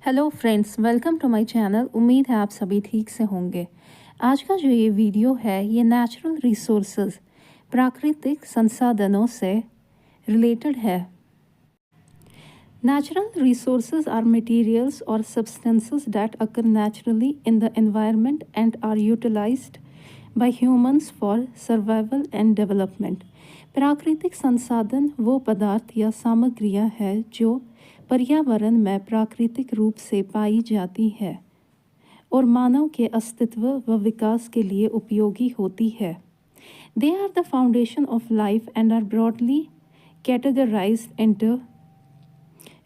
Hello friends, welcome to my channel. उम्मीद है आप सभी ठीक से होंगे। आज का जो ये वीडियो है ये नेचुरल रिसोर्सेज प्राकृतिक संसाधनों से रिलेटेड है। Natural resources are materials or substances that occur naturally in the environment and are utilized by humans for survival and development. प्राकृतिक संसाधन वो पदार्थ या सामग्रियां हैं जो पर्यावरण में प्राकृतिक रूप से पाई जाती है और मानव के अस्तित्व व विकास के लिए उपयोगी होती है। They are the foundation of life and are broadly categorized into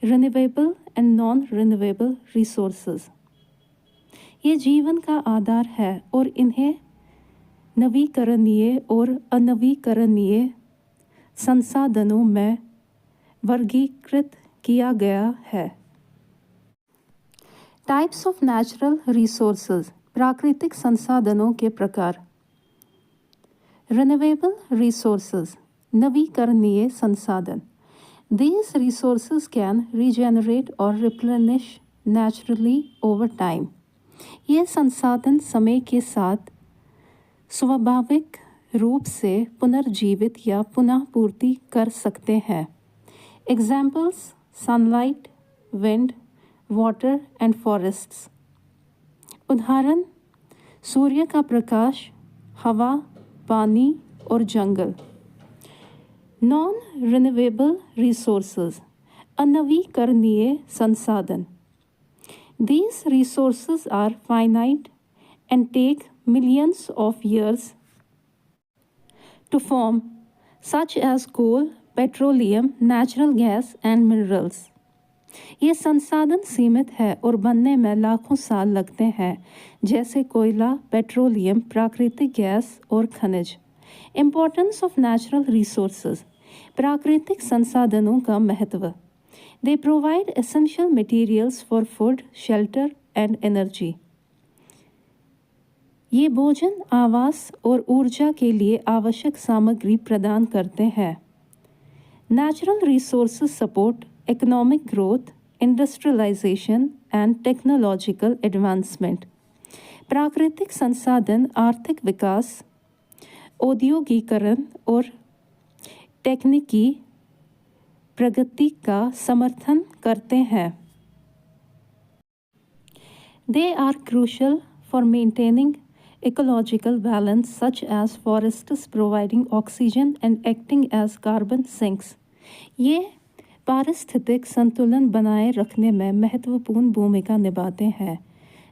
renewable and non renewable resources. ये जीवन का आधार है और इन्हें नवीकरणीय और अनवीकरणीय संसाधनों में वर्गीकृत किया गया है। टाइप्स ऑफ नेचुरल रिसोर्सेज, प्राकृतिक संसाधनों के प्रकार। रिन्यूएबल रिसोर्सेज, नवीकरणीय संसाधन। These resources can regenerate or replenish naturally over time. ये संसाधन समय के साथ स्वाभाविक रूप से पुनर्जीवित या पुनः पूर्ति कर सकते हैं। Examples: sunlight, wind, water and forests. उदाहरण: सूर्य का प्रकाश, हवा, पानी और जंगल। Non-renewable resources, अनवीकरणीय संसाधन। These resources are finite and take millions of years to form, such as coal, petroleum, natural gas and minerals. ये संसाधन सीमित है और बनने में लाखों साल लगते हैं, जैसे कोयला, पेट्रोलियम, प्राकृतिक गैस और खनिज। Importance of natural resources, प्राकृतिक संसाधनों का महत्व। They provide essential materials for food, shelter and energy. ये भोजन, आवास और ऊर्जा के लिए आवश्यक सामग्री प्रदान करते हैं। Natural resources support economic growth, industrialization and technological advancement. प्राकृतिक संसाधन आर्थिक विकास, औद्योगिकरण और तकनीकी प्रगति का समर्थन करते हैं। They are crucial for maintaining ecological balance, such as forests providing oxygen and acting as carbon sinks. ये पारिस्थितिक संतुलन बनाए रखने में महत्वपूर्ण भूमिका निभाते हैं,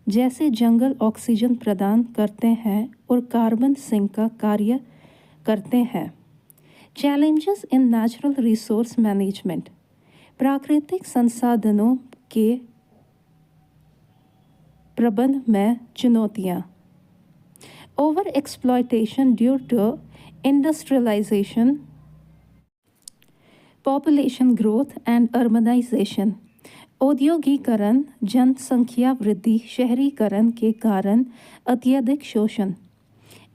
जैसे जंगल ऑक्सीजन प्रदान करते हैं और कार्बन सिंक का कार्य करते हैं। Challenges in natural resource management, प्राकृतिक संसाधनों के प्रबंधन में चुनौतियाँ। Over exploitation due to industrialization, population growth and urbanization. औद्योगिकरण, जनसंख्या वृद्धि, शहरीकरण के कारण अत्यधिक शोषण।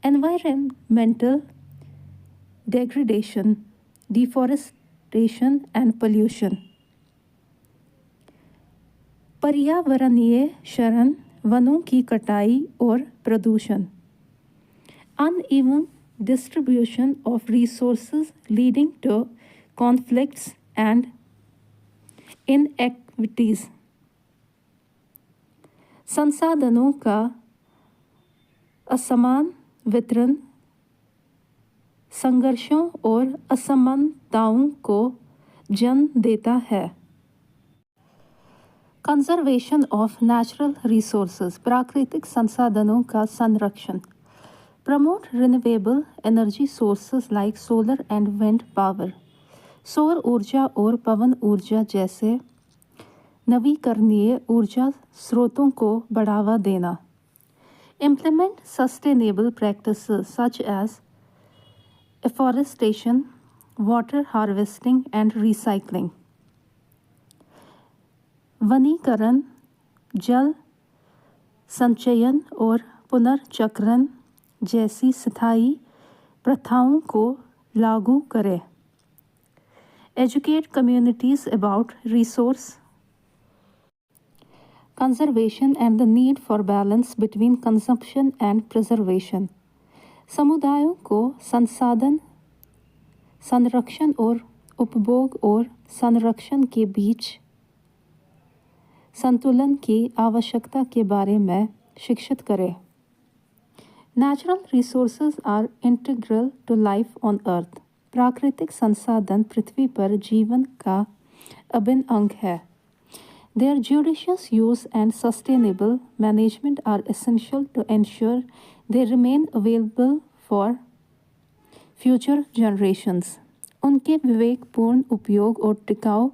Environmental degradation, deforestation and pollution. पर्यावरणीय क्षरण, वनों की कटाई और प्रदूषण। Uneven distribution of resources leading to conflicts and inequities. संसाधनों का असमान वितरण संघर्षों और असमानताओं को जन्म देता है। कंजर्वेशन ऑफ नेचुरल रिसोर्सेज, प्राकृतिक संसाधनों का संरक्षण। Promote renewable energy sources like solar and wind power. सौर ऊर्जा और पवन ऊर्जा जैसे नवीकरणीय ऊर्जा स्रोतों को बढ़ावा देना। Implement sustainable practices such as afforestation, water harvesting and recycling. वनीकरण, जल संचयन और पुनर्चक्रण जैसी स्थायी प्रथाओं को लागू करें। Educate communities about resource conservation and the need for balance between consumption and preservation. समुदायों को संसाधन संरक्षण और उपभोग और संरक्षण के बीच संतुलन की आवश्यकता के बारे में शिक्षित करें. Natural resources are integral to life on Earth. प्राकृतिक संसाधन पृथ्वी पर जीवन का अभिन्न अंग है. Their judicious use and sustainable management are essential to ensure they remain available for future generations. उनके विवेकपूर्ण उपयोग और टिकाऊ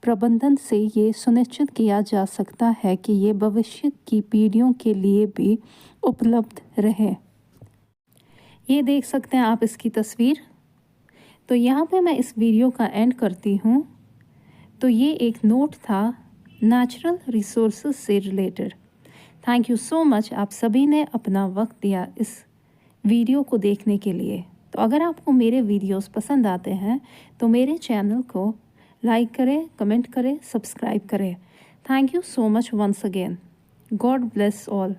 प्रबंधन से ये सुनिश्चित किया जा सकता है कि ये भविष्य की पीढ़ियों के लिए भी उपलब्ध रहे. ये देख सकते हैं आप इसकी तस्वीर. तो यहाँ पे मैं इस वीडियो का एंड करती हूँ. तो ये एक नोट था नेचुरल रिसोर्सेज से related. Thank you so much, आप सभी ने अपना वक्त दिया इस वीडियो को देखने के लिए. तो अगर आपको मेरे वीडियोस पसंद आते हैं तो मेरे चैनल को लाइक करें, कमेंट करें, सब्सक्राइब करें. Thank you so much once again. God bless all.